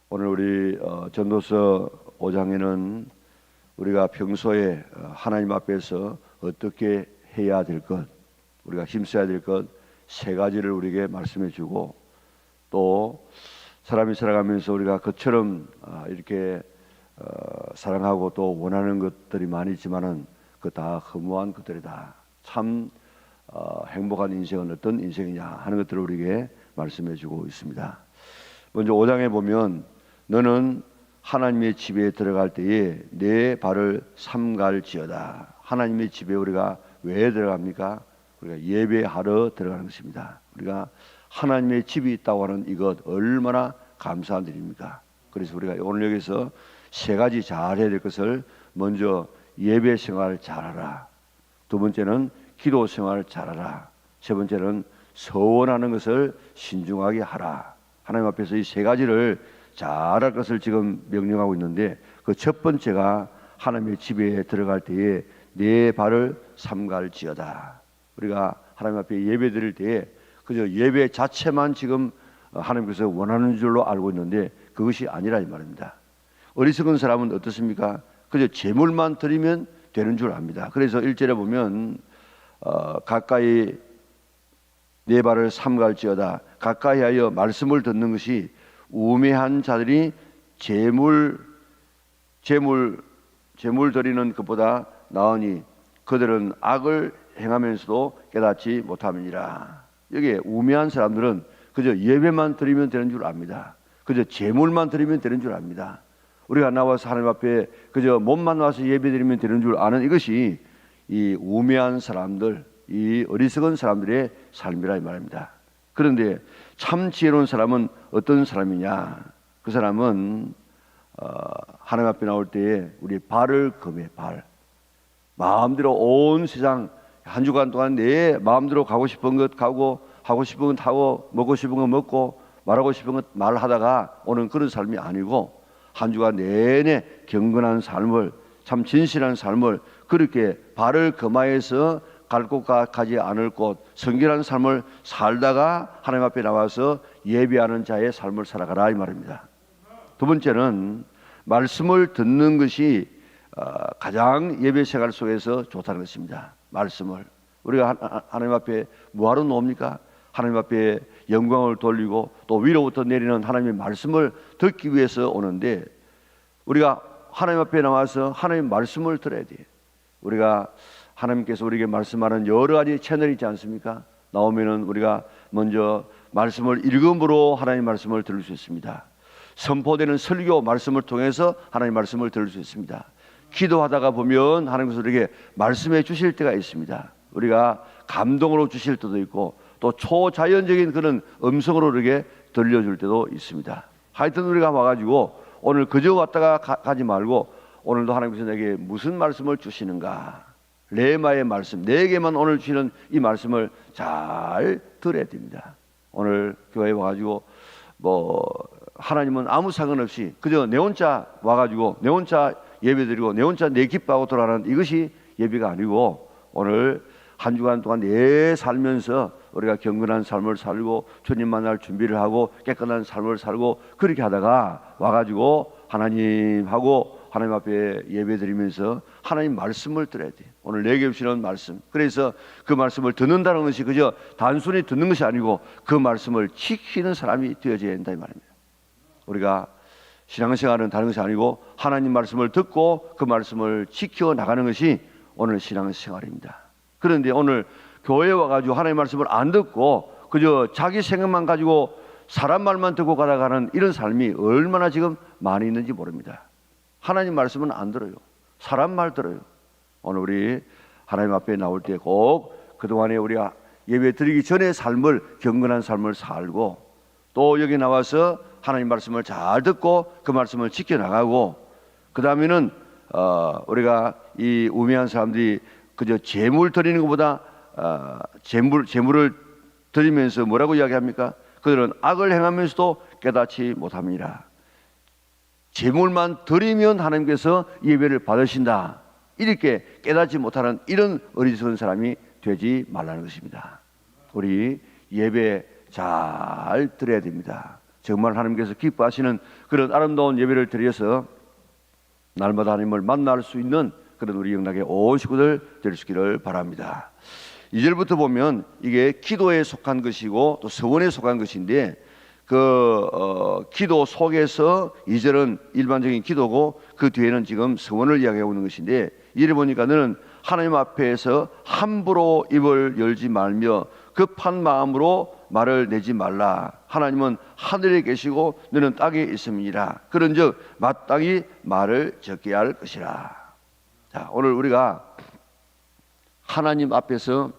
오늘 우리 전도서 5장에는 우리가 평소에 하나님 앞에서 어떻게 해야 될 것, 우리가 힘써야 될 것 세 가지를 우리에게 말씀해 주고, 또 사람이 살아가면서 우리가 그처럼 이렇게 사랑하고 또 원하는 것들이 많이 있지만은 그 다 허무한 것들이다. 참 행복한 인생은 어떤 인생이냐 하는 것들을 우리에게 말씀해 주고 있습니다. 먼저 5장에 보면 너는 하나님의 집에 들어갈 때에 내 발을 삼갈지어다. 하나님의 집에 우리가 왜 들어갑니까? 우리가 예배하러 들어가는 것입니다. 우리가 하나님의 집이 있다고 하는 이것 얼마나 감사한 일입니까? 그래서 우리가 오늘 여기서 세 가지 잘해야 될 것을, 먼저 예배 생활을 잘하라, 두 번째는 기도 생활을 잘하라, 세 번째는 서원하는 것을 신중하게 하라. 하나님 앞에서 이 세 가지를 잘할 것을 지금 명령하고 있는데, 그 첫 번째가 하나님의 집에 들어갈 때에 내 발을 삼갈지어다. 우리가 하나님 앞에 예배 드릴 때에 그저 예배 자체만 지금 하나님께서 원하는 줄로 알고 있는데 그것이 아니라 이 말입니다. 어리석은 사람은 어떻습니까? 그저 제물만 드리면 되는 줄 압니다. 그래서 1절에 보면 가까이 내 발을 삼갈지어다. 가까이 하여 말씀을 듣는 것이 우매한 자들이 제물 드리는 것보다 나으니 그들은 악을 행하면서도 깨닫지 못함이니라. 여기에 우매한 사람들은 그저 예배만 드리면 되는 줄 압니다. 그저 제물만 드리면 되는 줄 압니다. 우리가 나와서 하나님 앞에 그저 몸만 와서 예배 드리면 되는 줄 아는 이것이 이 우매한 사람들, 이 어리석은 사람들의 삶이라 이 말입니다. 그런데 참 지혜로운 사람은 어떤 사람이냐? 그 사람은 하나님 앞에 나올 때에 우리 발을 검해. 발, 마음대로 온 세상 한 주간 동안 내 마음대로 가고 싶은 것 가고, 하고 싶은 것 하고, 먹고 싶은 것 먹고, 말하고 싶은 것 말하다가 오는 그런 삶이 아니고, 한 주간 내내 경건한 삶을, 참 진실한 삶을, 그렇게 발을 검하여서 갈 곳 가지 않을 곳 성결한 삶을 살다가 하나님 앞에 나와서 예배하는 자의 삶을 살아가라 이 말입니다. 두 번째는 말씀을 듣는 것이 가장 예배 생활 속에서 좋다는 것입니다. 말씀을 우리가 하나님 앞에 뭐하러 놓습니까? 하나님 앞에 영광을 돌리고 또 위로부터 내리는 하나님의 말씀을 듣기 위해서 오는데, 우리가 하나님 앞에 나와서 하나님의 말씀을 들어야 돼. 우리가 하나님께서 우리에게 말씀하는 여러 가지 채널이 있지 않습니까? 나오면은 우리가 먼저 말씀을 읽음으로 하나님의 말씀을 들을 수 있습니다. 선포되는 설교 말씀을 통해서 하나님의 말씀을 들을 수 있습니다. 기도하다가 보면 하나님께서 우리에게 말씀해 주실 때가 있습니다. 우리가 감동으로 주실 때도 있고 또 초자연적인 그런 음성으로 우리에게 들려줄 때도 있습니다. 하여튼 우리가 와가지고 오늘 그저 왔다가 가지 말고 오늘도 하나님께서 내게 무슨 말씀을 주시는가, 레마의 말씀, 내게만 오늘 주시는 이 말씀을 잘 들어야 됩니다. 오늘 교회에 와가지고 하나님은 아무 상관없이 그저 내 혼자 와가지고 내 혼자 예배드리고 내 혼자 내 기뻐하고 돌아가는 이것이 예배가 아니고, 오늘 한 주간 동안 내 살면서 우리가 경건한 삶을 살고 주님 만날 준비를 하고 깨끗한 삶을 살고 그렇게 하다가 와가지고 하나님하고 하나님 앞에 예배드리면서 하나님 말씀을 들어야 돼. 오늘 내게 주시는 말씀. 그래서 그 말씀을 듣는다는 것이 그저 단순히 듣는 것이 아니고 그 말씀을 지키는 사람이 되어져야 된다 이 말입니다. 우리가 신앙생활은 다른 것이 아니고 하나님 말씀을 듣고 그 말씀을 지켜 나가는 것이 오늘 신앙생활입니다. 그런데 오늘 교회에 와가지고 하나님 말씀을 안 듣고 그저 자기 생각만 가지고 사람 말만 듣고 가다가는 이런 삶이 얼마나 지금 많이 있는지 모릅니다. 하나님 말씀은 안 들어요. 사람 말 들어요. 오늘 우리 하나님 앞에 나올 때 꼭 그동안에 우리가 예배 드리기 전에 삶을, 경건한 삶을 살고 또 여기 나와서 하나님 말씀을 잘 듣고 그 말씀을 지켜나가고, 그 다음에는 우리가 이 우매한 사람들이 그저 제물 드리는 것보다 제물을 드리면서 뭐라고 이야기합니까? 그들은 악을 행하면서도 깨닫지 못합니다. 제물만 드리면 하나님께서 예배를 받으신다, 이렇게 깨닫지 못하는 이런 어리석은 사람이 되지 말라는 것입니다. 우리 예배 잘 드려야 됩니다. 정말 하나님께서 기뻐하시는 그런 아름다운 예배를 드려서 날마다 하나님을 만날 수 있는 그런 우리 영락의 온 식구들 될 수 있기를 바랍니다. 2절부터 보면 이게 기도에 속한 것이고 또 서원에 속한 것인데 기도 속에서 2절은 일반적인 기도고 그 뒤에는 지금 서원을 이야기하고 있는 것인데, 이를 보니까 너는 하나님 앞에서 함부로 입을 열지 말며 급한 마음으로 말을 내지 말라. 하나님은 하늘에 계시고 너는 땅에 있음이니라. 그런즉 마땅히 말을 적게 할 것이라. 자, 오늘 우리가 하나님 앞에서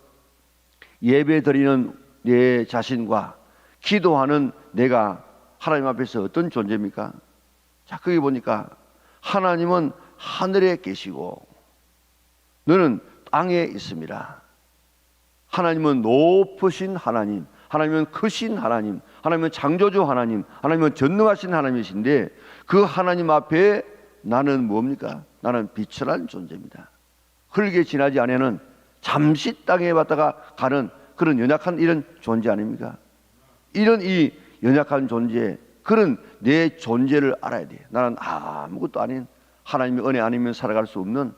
예배 드리는 내 자신과 기도하는 내가 하나님 앞에서 어떤 존재입니까? 자, 거기 보니까 하나님은 하늘에 계시고 너는 땅에 있습니다. 하나님은 높으신 하나님, 하나님은 크신 하나님, 하나님은 창조주 하나님, 하나님은 전능하신 하나님이신데 그 하나님 앞에 나는 뭡니까? 나는 비천한 존재입니다. 흙에 지나지 아니하는 잠시 땅에 왔다가 가는 그런 연약한 이런 존재 아닙니까? 이런 이 연약한 존재, 그런 내 존재를 알아야 돼. 나는 아무것도 아닌, 하나님의 은혜 아니면 살아갈 수 없는,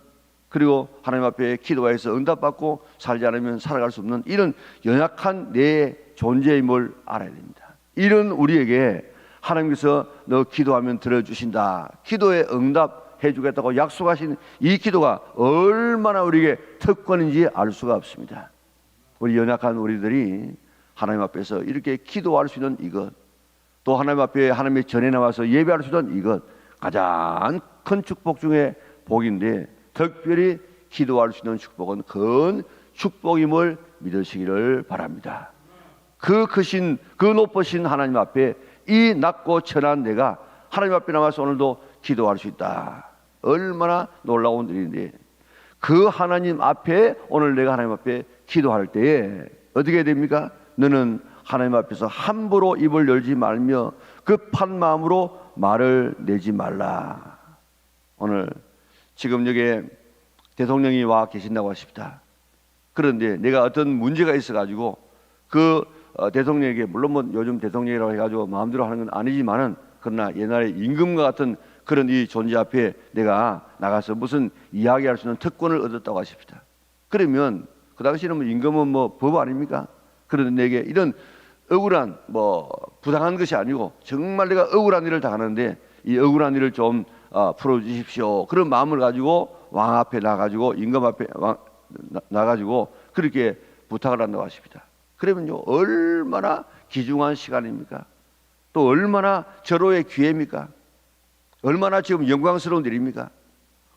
그리고 하나님 앞에 기도해서 응답받고 살지 않으면 살아갈 수 없는 이런 연약한 내 존재임을 알아야 됩니다. 이런 우리에게 하나님께서 너 기도하면 들어주신다, 기도에 응답해 주겠다고 약속하신 이 기도가 얼마나 우리에게 특권인지 알 수가 없습니다. 우리 연약한 우리들이 하나님 앞에서 이렇게 기도할 수 있는 이것, 또 하나님 앞에 하나님의 전에 나와서 예배할 수 있는 이것, 가장 큰 축복 중에 복인데, 특별히 기도할 수 있는 축복은 큰 축복임을 믿으시기를 바랍니다. 그 크신, 그 높으신 하나님 앞에 이 낮고 천한 내가 하나님 앞에 나와서 오늘도 기도할 수 있다. 얼마나 놀라운 일인데, 그 하나님 앞에 오늘 내가 하나님 앞에 기도할 때에 어떻게 됩니까? 너는 하나님 앞에서 함부로 입을 열지 말며 급한 마음으로 말을 내지 말라. 오늘 지금 여기에 대통령이 와 계신다고 하십니다. 그런데 내가 어떤 문제가 있어가지고 그 대통령에게, 물론 뭐 요즘 대통령이라고 해가지고 마음대로 하는 건 아니지만은, 그러나 옛날에 임금과 같은 그런 이 존재 앞에 내가 나가서 무슨 이야기할 수 있는 특권을 얻었다고 하십니다. 그러면 그 당시에는 뭐 임금은 뭐 법 아닙니까? 그런데 내게 이런 억울한, 뭐 부당한 것이 아니고 정말 내가 억울한 일을 당하는데 이 억울한 일을 좀 풀어주십시오, 그런 마음을 가지고 왕 앞에 나가지고, 임금 앞에 나가지고 그렇게 부탁을 한다고 하십니다. 그러면요, 얼마나 귀중한 시간입니까? 또 얼마나 절호의 기회입니까? 얼마나 지금 영광스러운 일입니까?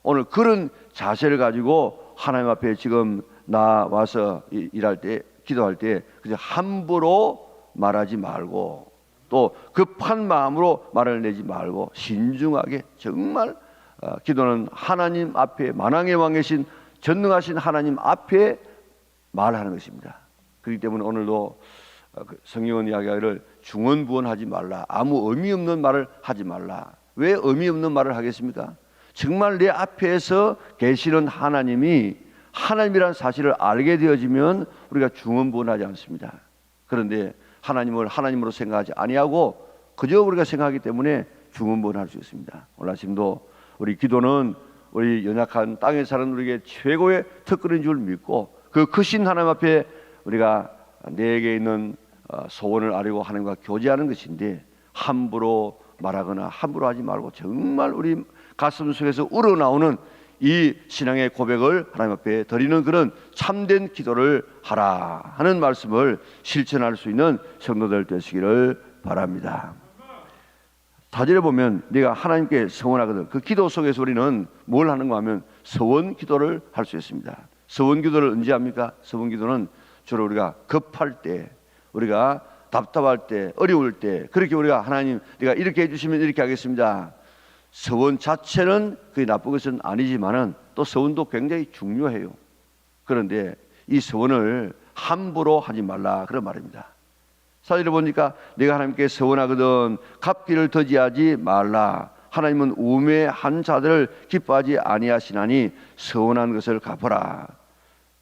오늘 그런 자세를 가지고 하나님 앞에 지금 나와서 일할 때, 기도할 때 그저 함부로 말하지 말고, 또 급한 마음으로 말을 내지 말고 신중하게, 정말 기도는 하나님 앞에, 만왕의 왕이신 전능하신 하나님 앞에 말하는 것입니다. 그렇기 때문에 오늘도 성경은 이야기하기를 중언부언하지 말라, 아무 의미 없는 말을 하지 말라. 왜 의미 없는 말을 하겠습니까? 정말 내 앞에서 계시는 하나님이 하나님이라는 사실을 알게 되어지면 우리가 중언부언하지 않습니다. 그런데 하나님을 하나님으로 생각하지 아니하고 그저 우리가 생각하기 때문에 중언부언할 수 있습니다. 오늘 아침도 우리 기도는 우리 연약한 땅에 사는 우리에게 최고의 특권인 줄 믿고, 그 크신 하나님 앞에 우리가 내게 있는 소원을 아뢰고 하나님과 교제하는 것인데, 함부로 말하거나 함부로 하지 말고 정말 우리 가슴 속에서 우러나오는 이 신앙의 고백을 하나님 앞에 드리는 그런 참된 기도를 하라 하는 말씀을 실천할 수 있는 성도들 되시기를 바랍니다. 4절에 보면 네가 하나님께 서원하거든. 그 기도 속에서 우리는 뭘 하는가 하면 서원 기도를 할 수 있습니다. 서원 기도를 언제 합니까? 서원 기도는 주로 우리가 급할 때, 우리가 답답할 때, 어려울 때, 그렇게 우리가 하나님 내가 이렇게 해주시면 이렇게 하겠습니다. 서원 자체는 그게 나쁜 것은 아니지만은 또 서원도 굉장히 중요해요. 그런데 이 서원을 함부로 하지 말라 그런 말입니다. 사절에 보니까 내가 하나님께 서원하거든 갚기를 더디하지 말라. 하나님은 우매한 자들을 기뻐하지 아니하시나니 서원한 것을 갚아라.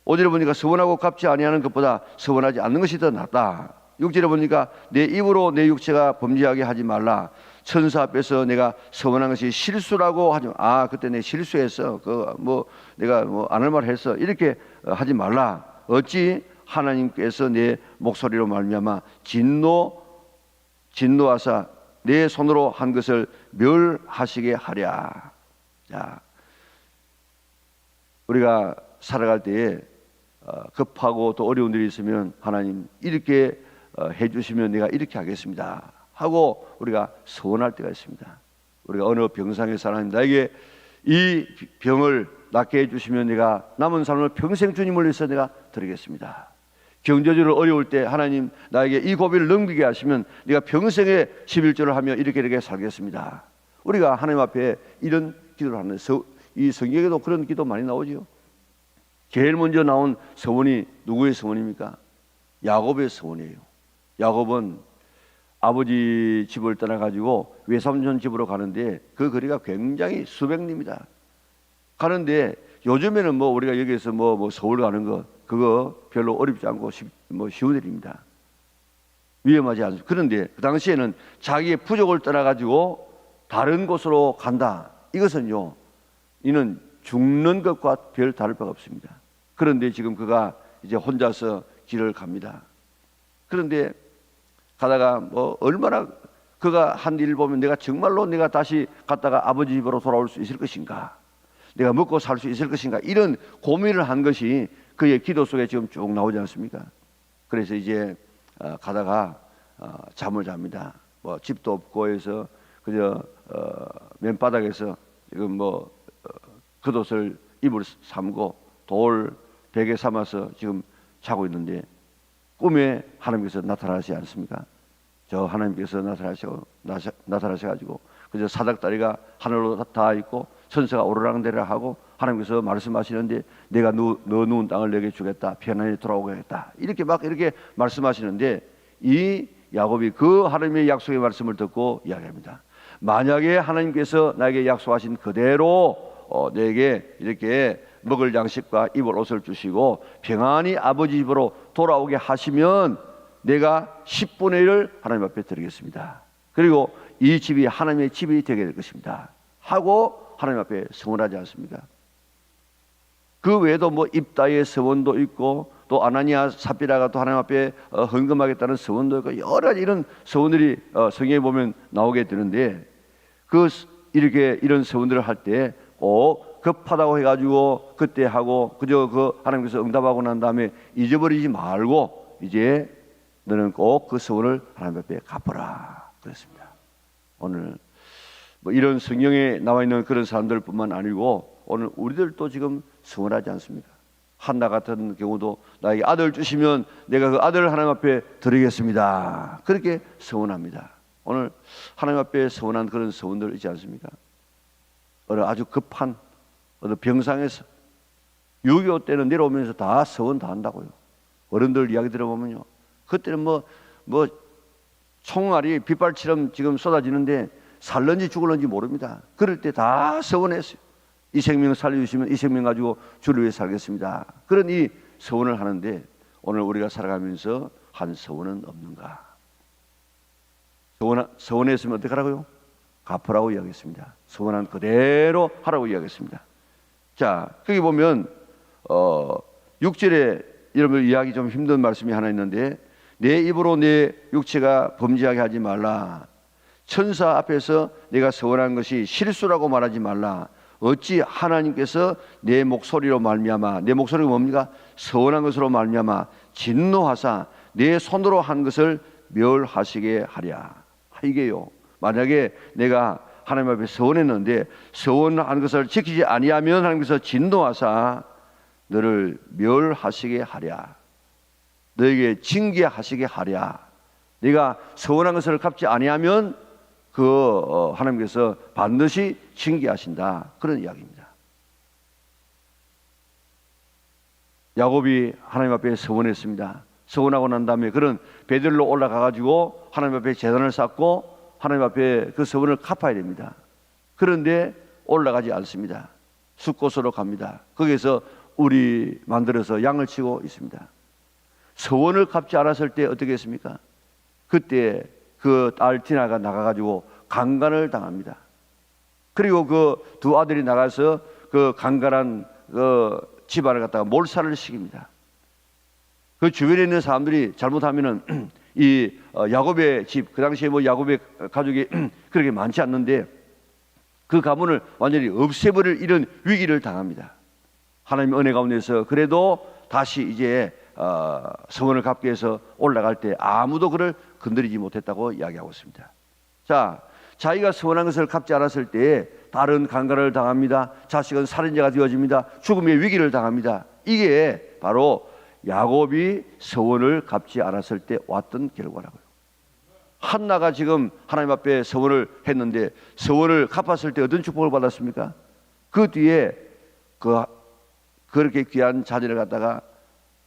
5절에 보니까 서원하고 갚지 아니하는 것보다 서원하지 않는 것이 더 낫다. 6절에 보니까 내 입으로 내 육체가 범죄하게 하지 말라. 천사 앞에서 내가 서원한 것이 실수라고 하지 마. 그때 내 실수했어. 내가 안 할 말 했어. 이렇게 하지 말라. 어찌 하나님께서 내 목소리로 말미암아 진노하사 내 손으로 한 것을 멸하시게 하랴. 자, 우리가 살아갈 때에 급하고 또 어려운 일이 있으면 하나님 이렇게 해주시면 내가 이렇게 하겠습니다 하고 우리가 서원할 때가 있습니다. 우리가 어느 병상에서 하나님 나에게 이 병을 낫게 해주시면 내가 남은 삶을 평생 주님을 위해서 내가 드리겠습니다. 경제적으로 어려울 때 하나님 나에게 이 고비를 넘기게 하시면 내가 평생에 11조를 하며 이렇게 살겠습니다. 우리가 하나님 앞에 이런 기도를 하는 이 성경에도 그런 기도 많이 나오죠. 제일 먼저 나온 서원이 누구의 서원입니까? 야곱의 서원이에요. 야곱은 아버지 집을 떠나가지고 외삼촌 집으로 가는데 그 거리가 굉장히 수백 리입니다. 가는데 요즘에는 우리가 여기에서 서울 가는 거 그거 별로 어렵지 않고 쉬운 일입니다. 위험하지 않습니다. 그런데 그 당시에는 자기의 부족을 떠나가지고 다른 곳으로 간다. 이것은요, 이는 죽는 것과 별 다를 바가 없습니다. 그런데 지금 그가 이제 혼자서 길을 갑니다. 그런데 가다가 얼마나 그가 한 일을 보면 내가 정말로 내가 다시 갔다가 아버지 집으로 돌아올 수 있을 것인가, 내가 먹고 살 수 있을 것인가, 이런 고민을 한 것이 그의 기도 속에 지금 쭉 나오지 않습니까? 그래서 이제 가다가 잠을 잡니다. 집도 없고 해서 그저 맨바닥에서 지금 겉옷을 입을 삼고 돌 베개 삼아서 지금 자고 있는데 꿈에 하나님께서 나타나시지 않습니까? 저 하나님께서 나타나셔가지고 그저 사닥다리가 하늘로 닿아 있고 천사가 오르락내리락 하고 하나님께서 말씀하시는데 내가 너 누운 땅을 내게 주겠다, 편안히 돌아오겠다, 이렇게 말씀하시는데 이 야곱이 그 하나님의 약속의 말씀을 듣고 이야기합니다. 만약에 하나님께서 나에게 약속하신 그대로 내게 이렇게 먹을 양식과 입을 옷을 주시고 평안히 아버지 집으로 돌아오게 하시면 내가 10분의 1을 하나님 앞에 드리겠습니다. 그리고 이 집이 하나님의 집이 되게 될 것입니다 하고 하나님 앞에 서원하지 않습니까? 그 외에도 입다의 서원도 있고 또 아나니아 삽비라가 또 하나님 앞에 헌금하겠다는 서원도 있고 여러 가지 이런 서원들이 성경에 보면 나오게 되는데 이렇게 이런 서원들을 할 때 꼭 급하다고 해가지고 그때 하고 그저 하나님께서 응답하고 난 다음에 잊어버리지 말고 이제 너는 꼭 그 서원을 하나님 앞에 갚아라 그랬습니다. 오늘 이런 성경에 나와 있는 그런 사람들뿐만 아니고 오늘 우리들도 지금 서원하지 않습니까? 한나 같은 경우도 나에게 아들 주시면 내가 그 아들을 하나님 앞에 드리겠습니다. 그렇게 서원합니다. 오늘 하나님 앞에 서원한 그런 서원들 있지 않습니까? 어느 아주 급한 어느 병상에서 6.25 때는 내려오면서 다 서원 다 한다고요. 어른들 이야기 들어보면요, 그때는 총알이 빗발처럼 지금 쏟아지는데 살는지 죽을는지 모릅니다. 그럴 때 다 서원했어요. 이 생명 살려주시면 이 생명 가지고 주를 위해 살겠습니다. 그런 이 서원을 하는데 오늘 우리가 살아가면서 한 서원은 없는가? 서원했으면 어떻게 하라고요? 갚으라고 이야기했습니다. 서원한 그대로 하라고 이야기했습니다. 자, 거기 보면 6절에 여러분 이야기 좀 힘든 말씀이 하나 있는데 내 입으로 내 육체가 범죄하게 하지 말라. 천사 앞에서 내가 서원한 것이 실수라고 말하지 말라. 어찌 하나님께서 내 목소리로 말미암아, 내 목소리가 뭡니까? 서원한 것으로 말미암아 진노하사 내 손으로 한 것을 멸하시게 하랴. 이게요, 만약에 내가 하나님 앞에 서원했는데 서원한 것을 지키지 아니하면 하나님께서 진노하사 너를 멸하시게 하랴, 너에게 징계하시게 하랴. 네가 서원한 것을 갚지 아니하면 하나님께서 반드시 징계하신다, 그런 이야기입니다. 야곱이 하나님 앞에 서원했습니다. 서원하고 난 다음에 그런 베들로 올라가 가지고 하나님 앞에 제단을 쌓고 하나님 앞에 그 서원을 갚아야 됩니다. 그런데 올라가지 않습니다. 숫곳으로 갑니다. 거기에서 우리 만들어서 양을 치고 있습니다. 서원을 갚지 않았을 때 어떻게 했습니까? 그때 그 딸 디나가 나가가지고 강간을 당합니다. 그리고 그 두 아들이 나가서 그 강간한 그 집안을 갖다가 몰살을 시킵니다. 그 주변에 있는 사람들이 잘못하면은 이 야곱의 집, 그 당시에 뭐 야곱의 가족이 그렇게 많지 않는데 그 가문을 완전히 없애버릴 이런 위기를 당합니다. 하나님의 은혜 가운데서 그래도 다시 이제 서원을 갚기 위해서 올라갈 때 아무도 그를 건드리지 못했다고 이야기하고 있습니다. 자, 자기가 서원한 것을 갚지 않았을 때에 다른 강간을 당합니다. 자식은 살인자가 되어집니다. 죽음의 위기를 당합니다. 이게 바로 야곱이 서원을 갚지 않았을 때 왔던 결과라고요. 한나가 지금 하나님 앞에 서원을 했는데 서원을 갚았을 때 어떤 축복을 받았습니까? 그 뒤에 그렇게 귀한 자녀를 갖다가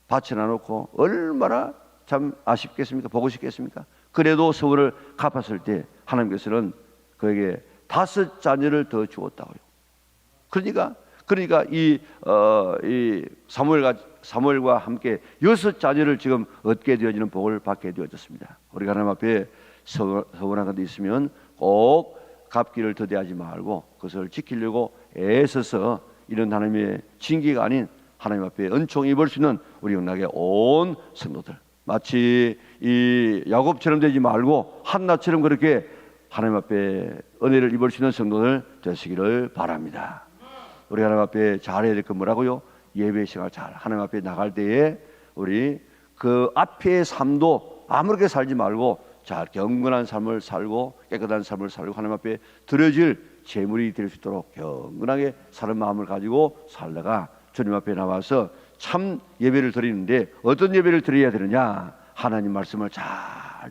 바쳐놔 놓고 얼마나 참 아쉽겠습니까? 보고 싶겠습니까? 그래도 서원을 갚았을 때 하나님께서는 그에게 5 자녀를 더 주었다고요. 그러니까 이 사무엘과 함께 6 자녀를 지금 얻게 되어지는 복을 받게 되어졌습니다. 우리가 하나님 앞에 서원한 것이 있으면 꼭 갚기를 더디하지 말고 그것을 지키려고 애써서 이런 하나님의 징계가 아닌 하나님 앞에 은총 입을 수 있는 우리 영락의 온 성도들, 마치 이 야곱처럼 되지 말고 한나처럼 그렇게 하나님 앞에 은혜를 입을 수 있는 성도들 되시기를 바랍니다. 우리 하나님 앞에 잘해야 될 건 뭐라고요? 예배 생활 잘 하나님 앞에 나갈 때에 우리 그 앞의 삶도 아무렇게 살지 말고 잘 경건한 삶을 살고 깨끗한 삶을 살고 하나님 앞에 드려질 제물이 될 수 있도록 경건하게 사는 마음을 가지고 살다가 주님 앞에 나와서 참 예배를 드리는데 어떤 예배를 드려야 되느냐? 하나님 말씀을 잘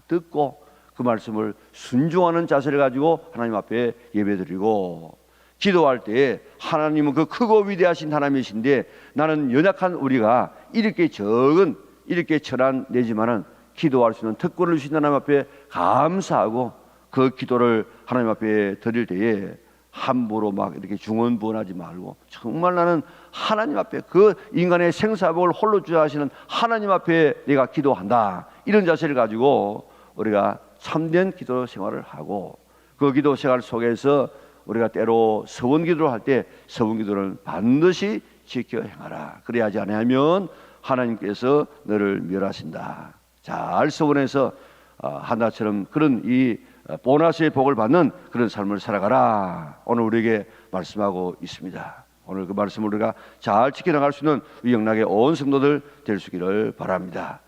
듣고 그 말씀을 순종하는 자세를 가지고 하나님 앞에 예배드리고 기도할 때에 하나님은 그 크고 위대하신 하나님이신데 나는 연약한 우리가 이렇게 적은 이렇게 천한 내지만은 기도할 수 있는 특권을 주신 하나님 앞에 감사하고 그 기도를 하나님 앞에 드릴 때에 함부로 막 이렇게 중언부언하지 말고 정말 나는 하나님 앞에 그 인간의 생사복을 홀로 주자 하시는 하나님 앞에 내가 기도한다, 이런 자세를 가지고 우리가 참된 기도 생활을 하고 그 기도 생활 속에서 우리가 때로 서원 기도를 할 때 서원 기도를 반드시 지켜 행하라. 그래야지 않으면 하나님께서 너를 멸하신다. 잘 서원해서 한나처럼 그런 이 보너스의 복을 받는 그런 삶을 살아가라. 오늘 우리에게 말씀하고 있습니다. 오늘 그 말씀을 우리가 잘 지켜나갈 수 있는 우리 영락의 온 성도들 될 수 있기를 바랍니다.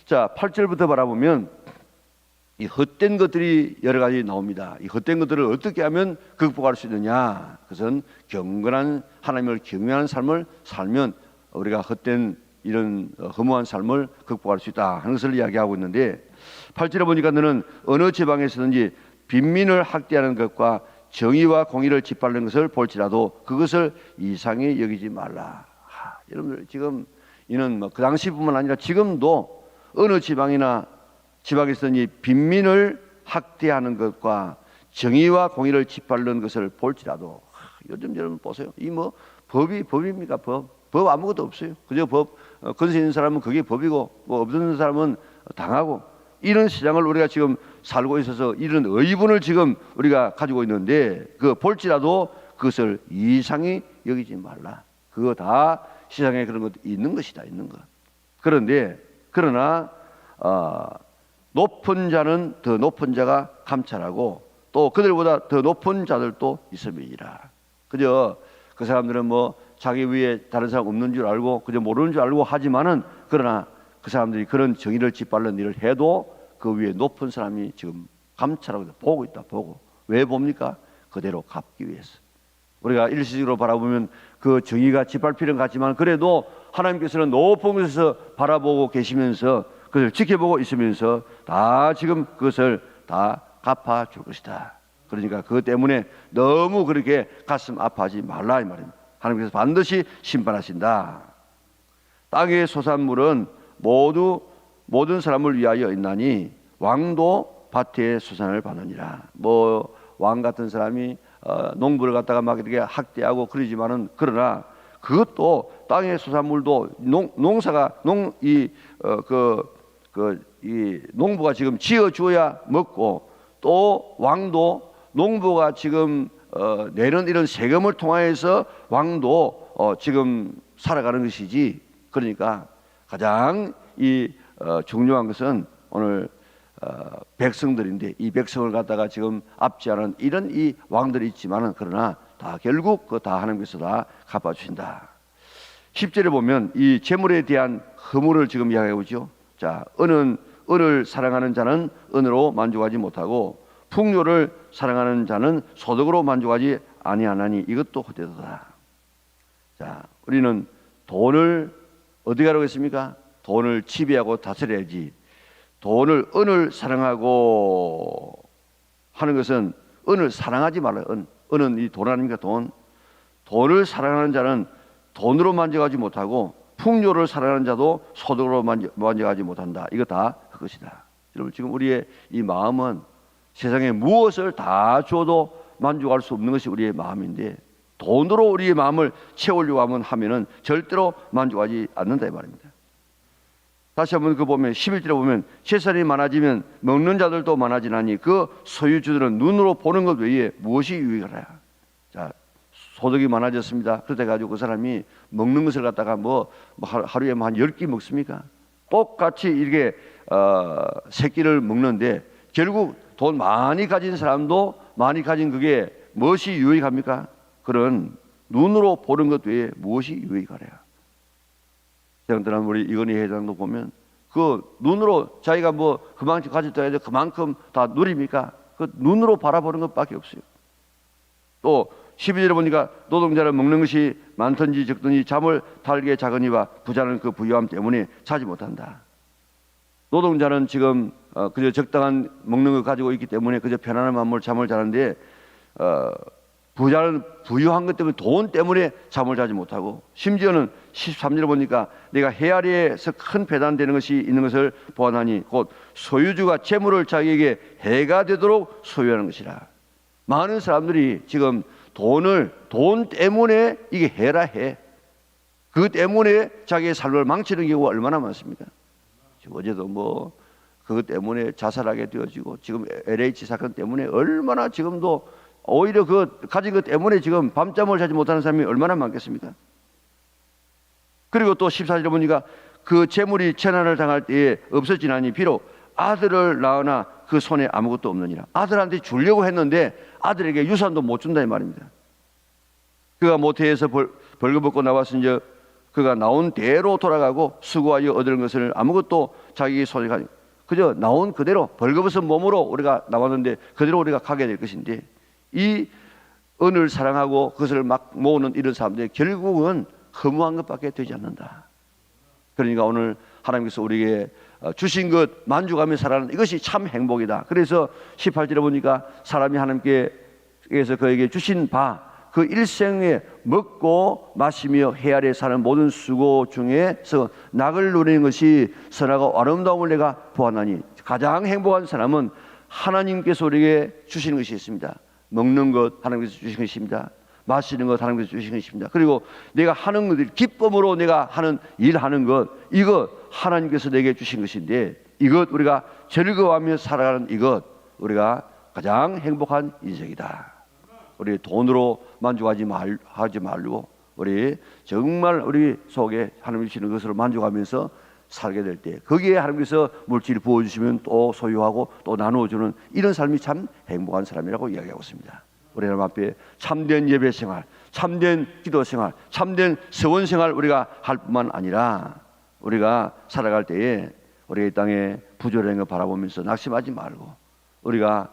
자, 8절부터 바라보면 이 헛된 것들이 여러 가지 나옵니다. 이 헛된 것들을 어떻게 하면 극복할 수 있느냐? 그것은 경건한 하나님을 경외하는 삶을 살면 우리가 헛된 이런 허무한 삶을 극복할 수 있다 하는 것을 이야기하고 있는데 8절에 보니까 너는 어느 지방에서든지 빈민을 학대하는 것과 정의와 공의를 짓밟는 것을 볼지라도 그것을 이상히 여기지 말라. 여러분들 지금 이는 뭐 그 당시뿐만 아니라 지금도 어느 지방에서든지 빈민을 학대하는 것과 정의와 공의를 짓밟는 것을 볼지라도 요즘 여러분 보세요. 이 뭐 법입니까? 법 아무것도 없어요. 그저 건세 있는 사람은 그게 법이고 뭐 없는 사람은 당하고 이런 시장을 우리가 지금 살고 있어서 이런 의문을 지금 우리가 가지고 있는데 그 볼지라도 그것을 이상히 여기지 말라. 그거 다 시장에 그런 것도 있는 것이다. 있는 것. 그러나 높은 자는 더 높은 자가 감찰하고 또 그들보다 더 높은 자들도 있음이니라. 그저 그 사람들은 뭐 자기 위에 다른 사람 없는 줄 알고 그저 모르는 줄 알고 하지만은 그러나 그 사람들이 그런 정의를 짓밟는 일을 해도 그 위에 높은 사람이 지금 감찰하고 보고 있다. 보고 왜 봅니까? 그대로 갚기 위해서. 우리가 일시적으로 바라보면 그 정의가 짓밟히는 것 같지만 그래도 하나님께서는 높은 곳에서 바라보고 계시면서 그것을 지켜보고 있으면서 다 지금 그것을 다 갚아줄 것이다. 그러니까 그것 때문에 너무 그렇게 가슴 아파하지 말라 이 말입니다. 하나님께서 반드시 심판하신다. 땅의 소산물은 모든 사람을 위하여 있나니 왕도 밭의 수산을 받느니라. 뭐 왕 같은 사람이 농부를 갖다가 막 이렇게 학대하고 그러지만은 그러나 그것도 땅의 수산물도 농사가 이 농부가 지금 지어 주어야 먹고, 또 왕도 농부가 지금 내는 이런 세금을 통하여서 왕도 지금 살아가는 것이지. 그러니까 가장 중요한 것은 오늘 백성들인데, 이 백성을 갖다가 지금 압제하는 이런 이 왕들이 있지만은, 그러나 다 결국 다 하나님께서 다 갚아주신다. 10절에 보면 이 재물에 대한 허물을 지금 이야기하고 있죠. 자, 은을 사랑하는 자는 은으로 만족하지 못하고, 풍요를 사랑하는 자는 소득으로 만족하지 아니하나니 이것도 헛되도다. 자, 우리는 돈을 어디 가라고 했습니까? 돈을 지배하고 다스려야지. 은을 사랑하고 하는 것은, 은을 사랑하지 말아요. 은은 이 돈 아닙니까? 돈을 사랑하는 자는 돈으로 만족하지 못하고, 풍요를 사랑하는 자도 소득으로 만족하지 못한다. 이거 다 그것이다. 여러분, 지금 우리의 이 마음은 세상에 무엇을 다 줘도 만족할 수 없는 것이 우리의 마음인데, 돈으로 우리의 마음을 채우려고 하면은 절대로 만족하지 않는다 이 말입니다. 다시 한번 보면 11절에 보면, 재산이 많아지면 먹는 자들도 많아지나니 그 소유주들은 눈으로 보는 것 외에 무엇이 유익하랴. 자, 소득이 많아졌습니다. 그렇다 가지고 그 사람이 먹는 것을 갖다가 하루에 한 10끼 먹습니까? 똑같이 이렇게 세 끼를 먹는데, 결국 돈 많이 가진 사람도 많이 가진 그게 무엇이 유익합니까? 그런 눈으로 보는 것 외에 무엇이 유익하랴. 우리 이건희 회장도 보면 그 눈으로 자기가 그만큼 가졌다 해도 그만큼 다 누립니까? 그 눈으로 바라보는 것밖에 없어요. 또 12절에 보니까 노동자는 먹는 것이 많든지 적든지 잠을 달게 자거니와 부자는 그 부유함 때문에 자지 못한다. 노동자는 지금 그저 적당한 먹는 걸 가지고 있기 때문에 그저 편안한 마음으로 잠을 자는데, 부자는 부유한 것 때문에, 돈 때문에 잠을 자지 못하고, 심지어는 13절에 보니까 내가 해 아래에서 큰 배단되는 것이 있는 것을 보아하니 곧 소유주가 재물을 자기에게 해가 되도록 소유하는 것이라. 많은 사람들이 지금 돈 때문에 이게 해라 해. 그 때문에 자기의 삶을 망치는 경우가 얼마나 많습니까? 어제도 그것 때문에 자살하게 되어지고, 지금 LH 사건 때문에 얼마나 지금도 오히려 가진 것 때문에 지금 밤잠을 자지 못하는 사람이 얼마나 많겠습니까? 그리고 또 14절에 보니까 그 재물이 재난을 당할 때에 없어지나니 비록 아들을 낳으나 그 손에 아무것도 없느니라. 아들한테 주려고 했는데 아들에게 유산도 못 준다 이 말입니다. 그가 모태에서 벌금 받고 나왔으니 그가 나온 대로 돌아가고 수고하여 얻은 것을 아무것도 자기 손에 가지고, 그저 나온 그대로 벌거벗은 몸으로 우리가 나왔는데 그대로 우리가 가게 될 것인데, 이 은을 사랑하고 그것을 막 모으는 이런 사람들이 결국은 허무한 것밖에 되지 않는다. 그러니까 오늘 하나님께서 우리에게 주신 것 만족하며 살아가는 이것이 참 행복이다. 그래서 18절에 보니까 사람이 하나님께서 그에게 주신 바 그 일생에 먹고 마시며 해 아래 사는 모든 수고 중에서 낙을 누리는 것이 선하고 아름다움을 내가 보았나니, 가장 행복한 사람은 하나님께서 우리에게 주시는 것이 있습니다. 먹는 것 하나님께서 주신 것입니다. 마시는 것 하나님께서 주신 것입니다. 그리고 내가 하는 것들, 기쁨으로 내가 하는 일하는 것, 이것 하나님께서 내게 주신 것인데, 이것 우리가 즐거워하며 살아가는 이것, 우리가 가장 행복한 인생이다. 우리 돈으로 만족하지 말고 우리 정말 우리 속에 하나님 주시는 것으로 만족하면서 살게 될 때, 거기에 하나님께서 물질을 부어주시면 또 소유하고 또 나누어주는 이런 삶이 참 행복한 사람이라고 이야기하고 있습니다. 우리 하나님 앞에 참된 예배 생활, 참된 기도 생활, 참된 서원 생활 우리가 할 뿐만 아니라, 우리가 살아갈 때에 우리 이 땅에 부조리한 거 바라보면서 낙심하지 말고, 우리가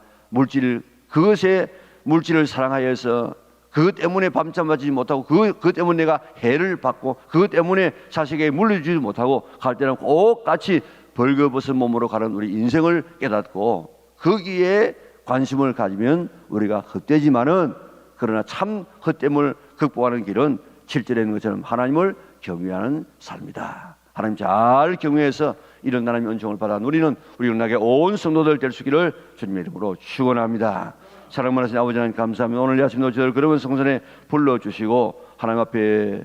그것에 물질을 사랑하여서 그것 때문에 밤잠 자지 못하고, 그것 때문에 내가 해를 받고, 그것 때문에 자식에게 물려주지 못하고 갈 때는 꼭 같이 벌거벗은 몸으로 가는 우리 인생을 깨닫고 거기에 관심을 가지면 우리가 헛되지만은, 그러나 참 헛됨을 극복하는 길은 7절에 있는 것처럼 하나님을 경외하는 삶이다. 하나님 잘 경외해서 이런 하나님의 은총을 받아 누리는 우리 영락의 온 성도들 될 수 있기를 주님의 이름으로 축원합니다. 사랑 많으신 아버지 하나님 감사합니다. 오늘 이 아침도 저를 그러면 성전에 불러주시고 하나님 앞에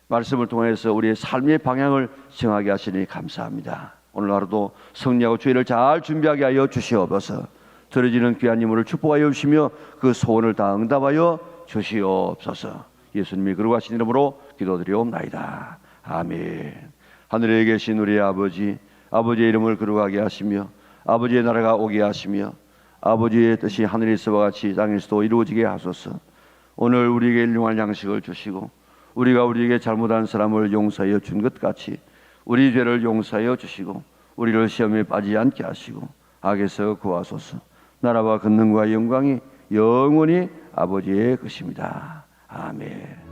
말씀을 통해서 우리의 삶의 방향을 정하게 하시니 감사합니다. 오늘 하루도 승리하고 주일을 잘 준비하게 하여 주시옵소서. 들어지는 귀한 인물을 축복하여 주시며 그 소원을 다 응답하여 주시옵소서. 예수님이 그러하신 이름으로 기도드리옵나이다. 아멘. 하늘에 계신 우리 아버지, 아버지의 이름을 거룩하게 하시며 아버지의 나라가 오게 하시며 아버지의 뜻이 하늘에서와 같이 땅에서도 이루어지게 하소서. 오늘 우리에게 일용할 양식을 주시고 우리가 우리에게 잘못한 사람을 용서하여 준 것 같이 우리 죄를 용서하여 주시고 우리를 시험에 빠지지 않게 하시고 악에서 구하소서. 나라와 권능과 영광이 영원히 아버지의 것입니다. 아멘.